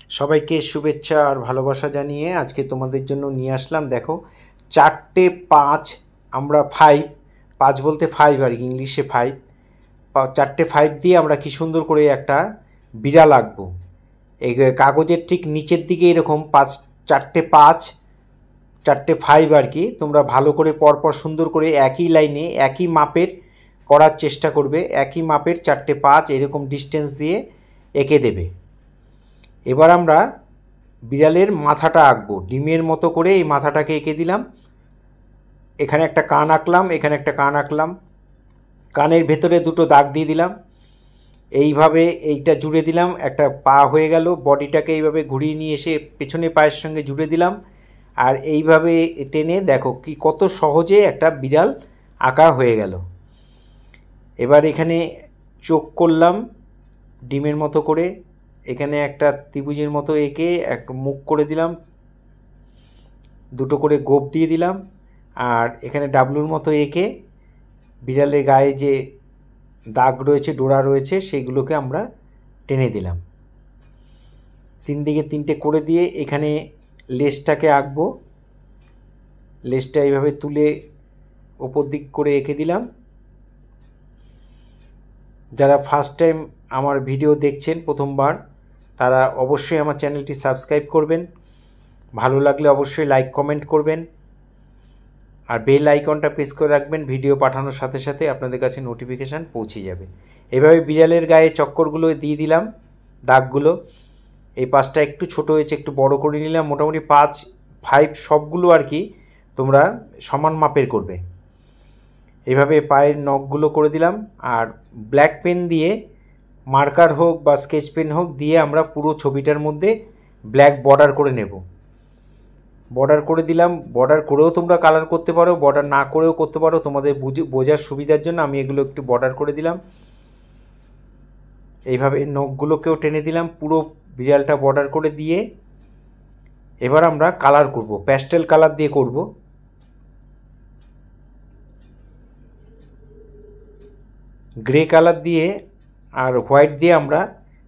সবাইকে শুভেচ্ছা আর ভালোবাসা জানিয়ে আজকে তোমাদের জন্য নিয়ে আসলাম। দেখো, 4টে 5, আমরা 5 বলতে 5 আর ইংলিশে 5, 4টে 5 দিয়ে আমরা কি সুন্দর করে একটা বিড়াল আঁকবো। এই কাগজের ঠিক নিচের দিকে এরকম 4টে 5, 4টে 5 আর কি। তোমরা ভালো করে পরপর সুন্দর করে একই লাইনে একই মাপের করার চেষ্টা করবে। একই মাপের 4টে 5 এরকম ডিস্টেন্স দিয়ে এঁকে দেবে। এবার আমরা বিড়ালের মাথাটা আঁকবো। ডিমের মতো করে এই মাথাটাকে এঁকে দিলাম। এখানে একটা কান আঁকলাম, এখানে একটা কান আঁকলাম, কানের ভেতরে দুটো দাগ দিয়ে দিলাম। এইভাবে এইটা জুড়ে দিলাম, একটা পা হয়ে গেল। বডিটাকে এইভাবে ঘুরিয়ে নিয়ে এসে পেছনে পায়ের সঙ্গে জুড়ে দিলাম। আর এইভাবে টেনে দেখো কি কত সহজে একটা বিড়াল আঁকা হয়ে গেল। এবার এখানে চোখ করলাম ডিমের মতো করে, এখানে একটা ত্রিভুজের মতো এঁকে এক মুখ করে দিলাম, দুটো করে গোপ দিয়ে দিলাম। আর এখানে ডাবলুর মতো এঁকে বিড়ালের গায়ে যে দাগ রয়েছে, ডোরা রয়েছে, সেইগুলোকে আমরা টেনে দিলাম। 3 দিকে 3টে করে দিয়ে এখানে লেজটাকে আঁকবো। লেজটা এইভাবে তুলে ওপর দিক করে এঁকে দিলাম। যারা ফার্স্ট টাইম আমার ভিডিও দেখছেন, প্রথমবার, তারা অবশ্যই আমার চ্যানেলটি সাবস্ক্রাইব করবেন। ভালো লাগলে অবশ্যই লাইক কমেন্ট করবেন। আর বেল আইকনটা প্রেস করে রাখবেন। ভিডিও পাঠানোর সাথে সাথে আপনাদের কাছে নোটিফিকেশান পৌঁছে যাবে। এভাবে বিড়ালের গায়ে চক্করগুলো দিয়ে দিলাম, দাগগুলো। এই পাশটা একটু ছোট হয়েছে, একটু বড় করে নিলাম। মোটামুটি 5, 5 সবগুলো আর কি তোমরা সমান মাপের করবে। এইভাবে পায়ের নখগুলো করে দিলাম। আর ব্ল্যাক পেন দিয়ে, মার্কার হোক বা স্কেচ পেন হোক দিয়ে আমরা পুরো ছবিটার মধ্যে ব্ল্যাক বর্ডার করে নেব। বর্ডার করে দিলাম। বর্ডার করেও তোমরা কালার করতে পারো, বর্ডার না করেও করতে পারো। তোমাদের বোঝার সুবিধার জন্য আমি এগুলো একটু বর্ডার করে দিলাম। এইভাবে নখগুলোকেও টেনে দিলাম, পুরো বিড়ালটা বর্ডার করে দিয়ে এবার আমরা কালার করব। প্যাস্টেল কালার দিয়ে করব। গ্রে কালার দিয়ে আর হোয়াইট দিয়ে আমরা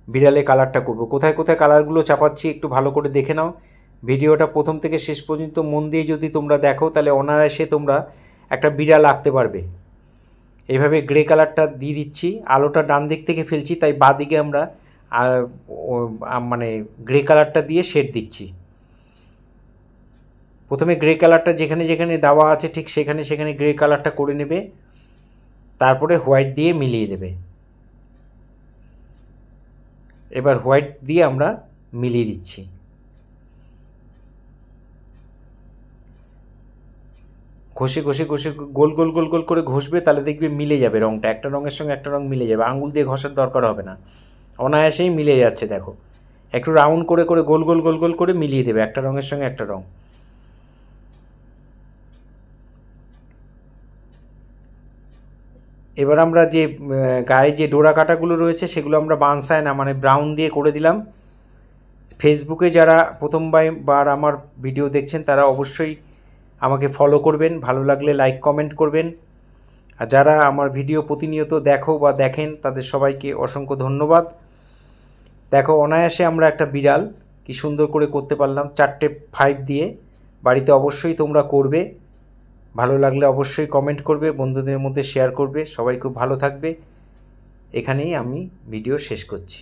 বিড়ালে কালারটা করব। কোথায় কোথায় কালারগুলো চাপাচ্ছি একটু ভালো করে দেখে নাও। ভিডিওটা প্রথম থেকে শেষ পর্যন্ত মন দিয়ে যদি তোমরা দেখো, তাহলে অনায়াসে তোমরা একটা বিড়াল আঁকতে পারবে। এইভাবে গ্রে কালারটা দিয়ে দিচ্ছি। আলোটা ডান দিক থেকে ফেলছি, তাই বাঁ দিকে আমরা মানে গ্রে কালারটা দিয়ে শেড দিচ্ছি। প্রথমে গ্রে কালারটা যেখানে যেখানে দেওয়া আছে ঠিক সেখানে সেখানে গ্রে কালারটা করে নেবে, তারপরে হোয়াইট দিয়ে মিলিয়ে দেবে। এবার হোয়াইট দিয়ে আমরা মিলিয়ে দিচ্ছি। ঘষে ঘষে ঘষে গোল গোল গোল গোল করে ঘষবে, তাহলে দেখবে মিলে যাবে রঙটা। একটা রঙের সঙ্গে একটা রঙ মিলে যাবে, আঙুল দিয়ে ঘষার দরকার হবে না, অনায়াসেই মিলে যাচ্ছে। দেখো, একটু রাউন্ড করে করে গোল গোল গোল গোল করে মিলিয়ে দেবে একটা রঙের সঙ্গে একটা রঙ। এবার আমরা যে গায়ে যে ডোরা কাটাগুলো রয়েছে সেগুলো আমরা বানসায় না মানে ব্রাউন দিয়ে করে দিলাম। ফেসবুকে যারা প্রথমবার আমার ভিডিও দেখছেন তারা অবশ্যই আমাকে ফলো করবেন, ভালো লাগলে লাইক কমেন্ট করবেন। আর যারা আমার ভিডিও প্রতিনিয়ত দেখো বা দেখেন তাদের সবাইকে অসংখ্য ধন্যবাদ। দেখো, অনায়াসে আমরা একটা বিড়াল কি সুন্দর করে করতে পারলাম 4টে 5 দিয়ে। বাড়িতে অবশ্যই তোমরা করবে। ভালো লাগলে অবশ্যই কমেন্ট করবে, বন্ধুদের মধ্যে শেয়ার করবে। সবাই খুব ভালো থাকবে। এখানেই আমি ভিডিও শেষ করছি।